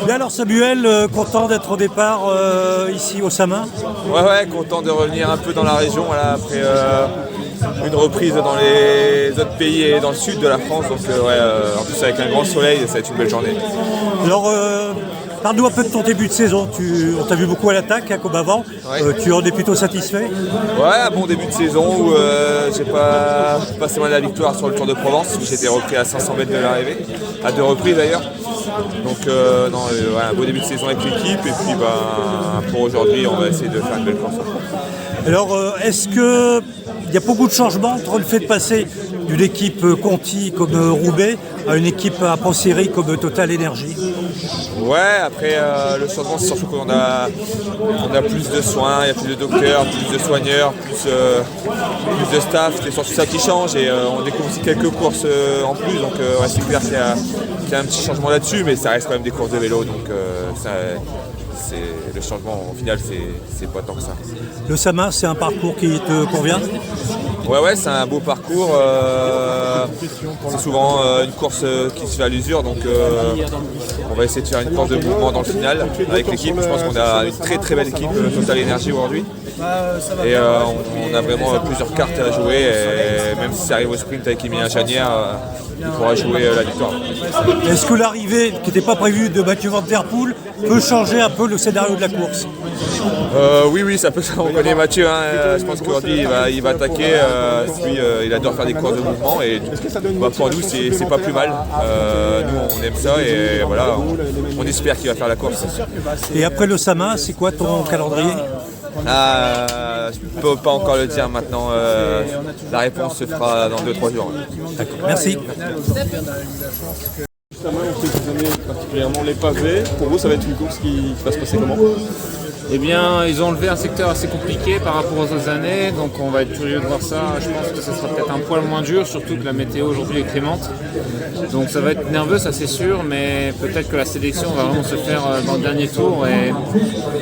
Bien alors Samuel, content d'être au départ ici au Samin. Ouais, content de revenir un peu dans la région voilà, après une reprise dans les autres pays et dans le sud de la France. Donc en plus avec un grand soleil, ça va être une belle journée. Alors parle-nous un peu de ton début de saison. On t'a vu beaucoup à l'attaque comme avant. Ouais. Tu en es plutôt satisfait? Ouais, un bon début de saison où j'ai pas passé mal la victoire sur le Tour de Provence. J'étais repris à 500 mètres de l'arrivée, à 2 reprises d'ailleurs. Donc un beau début de saison avec l'équipe et puis pour aujourd'hui on va essayer de faire une belle course. Alors est-ce qu'il y a beaucoup de changements entre le fait de passer d'une équipe Conti comme Roubaix à une équipe à Pro-Série comme Total Energy? Ouais, après le changement c'est surtout qu'on a plus de soins, il y a plus de docteurs, plus de soigneurs, plus de staff, c'est surtout ça qui change et on découvre aussi quelques courses en plus, donc c'est clair qu'il y a un petit changement là-dessus, mais ça reste quand même des courses de vélo, donc le changement au final c'est pas tant que ça. Le Samin, c'est un parcours qui te convient? Ouais, c'est un beau parcours. C'est souvent une course qui se fait à l'usure, donc on va essayer de faire une course de mouvement dans le final avec l'équipe. Je pense qu'on a une très très belle équipe Total Energy aujourd'hui. Et on a vraiment plusieurs cartes à jouer. Et même si ça arrive au sprint avec Emilien Janière, il pourra jouer la victoire. Est-ce que l'arrivée, qui n'était pas prévue, de Mathieu Van Der Poel peut changer un peu le scénario de la course? Oui, ça peut. On connaît Mathieu. Je pense qu'aujourd'hui il va attaquer. Il adore faire des courses de mouvement et pour nous c'est pas plus mal. Nous on aime ça et voilà, on espère qu'il va faire la course. Et après le Samin, c'est quoi ton calendrier? Je peux pas encore le dire maintenant. La réponse se fera dans 2-3 jours. D'accord, merci. Samin, on sait que vous aimez particulièrement les pavés. Pour vous, ça va être une course qui va se passer comment? Eh bien, ils ont enlevé un secteur assez compliqué par rapport aux autres années, donc on va être curieux de voir ça. Je pense que ça sera peut-être un poil moins dur, surtout que la météo aujourd'hui est clémente. Donc ça va être nerveux, ça c'est sûr, mais peut-être que la sélection va vraiment se faire dans le dernier tour. Et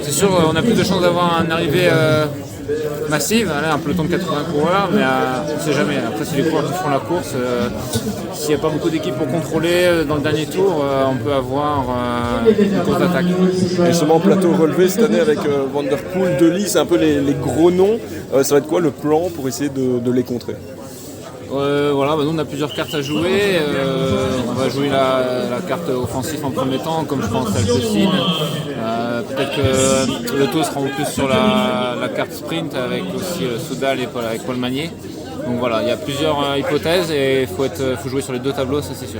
c'est sûr, on a plus de chances d'avoir une arrivée massive, un peloton de 80 coureurs, mais on ne sait jamais. Après, c'est les coureurs qui font la course. S'il n'y a pas beaucoup d'équipes pour contrôler dans le dernier tour, on peut avoir une course d'attaque. Justement, plateau relevé cette année avec Van Der Poel, De Lis, c'est un peu les gros noms. Ça va être quoi le plan pour essayer de les contrer? Nous on a plusieurs cartes à jouer. On va jouer la carte offensive en premier temps, comme je pense à Alpecin. Peut-être que le taux sera en plus sur la carte sprint avec aussi Soudal et avec Paul Magnier. Donc voilà, il y a plusieurs hypothèses et il faut jouer sur les 2 tableaux, ça c'est sûr.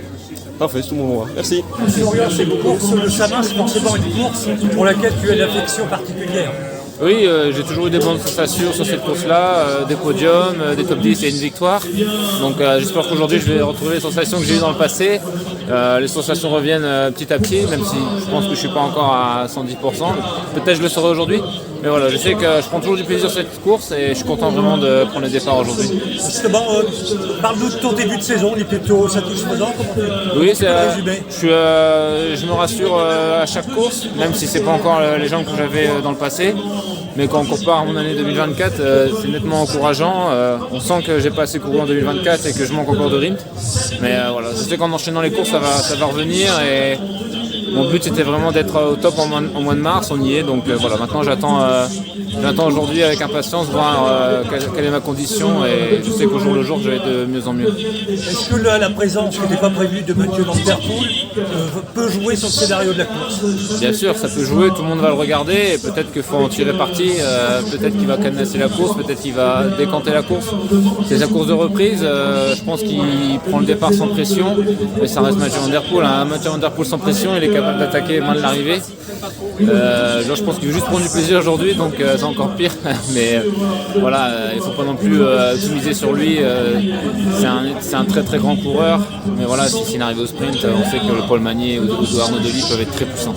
Parfait, c'est tout mon moment. Merci. Merci beaucoup. Le Samin, c'est forcément une course pour laquelle tu as une affection particulière. Oui, j'ai toujours eu des bonnes sensations sur cette course-là, des podiums, des top 10 et une victoire. Donc j'espère qu'aujourd'hui je vais retrouver les sensations que j'ai eues dans le passé. Les sensations reviennent petit à petit, même si je pense que je ne suis pas encore à 110%. Peut-être je le serai aujourd'hui. Mais voilà, je sais que je prends toujours du plaisir sur cette course et je suis content vraiment de prendre le départ aujourd'hui. Justement, parle-nous de ton début de saison, il est plutôt satisfaisant. Oui, je me rassure à chaque course, même si ce n'est pas encore les jambes que j'avais dans le passé. Mais quand on compare à mon année 2024, c'est nettement encourageant. On sent que j'ai pas assez couru en 2024 et que je manque encore de rythme. Mais voilà, je sais qu'en enchaînant les courses, ça va revenir. Et mon but c'était vraiment d'être au top en mois de mars, on y est. Donc voilà, maintenant j'attends aujourd'hui avec impatience voir quelle est ma condition. Et je sais qu'au jour le jour, je vais être de mieux en mieux. Est-ce que la présence qui n'était pas prévue de Mathieu Van Der Poel peut jouer sur le scénario de la course? Bien sûr, ça peut jouer, tout le monde va le regarder et peut-être qu'il faut en tirer parti, peut-être qu'il va cadenasser la course, peut-être qu'il va décanter la course. C'est sa course de reprise, je pense qu'il prend le départ sans pression, mais ça reste Mathieu Van Der Poel. Mathieu Van Der Poel sans pression, il est capable d'attaquer mal l'arrivée. Je pense qu'il veut juste prendre du plaisir aujourd'hui, donc c'est encore pire. Mais voilà, il ne faut pas non plus tout miser sur lui. C'est un très très grand coureur, mais voilà, s'il arrive au sprint, on sait que le Paul Magnier ou Arnaud Delis peuvent être très puissants.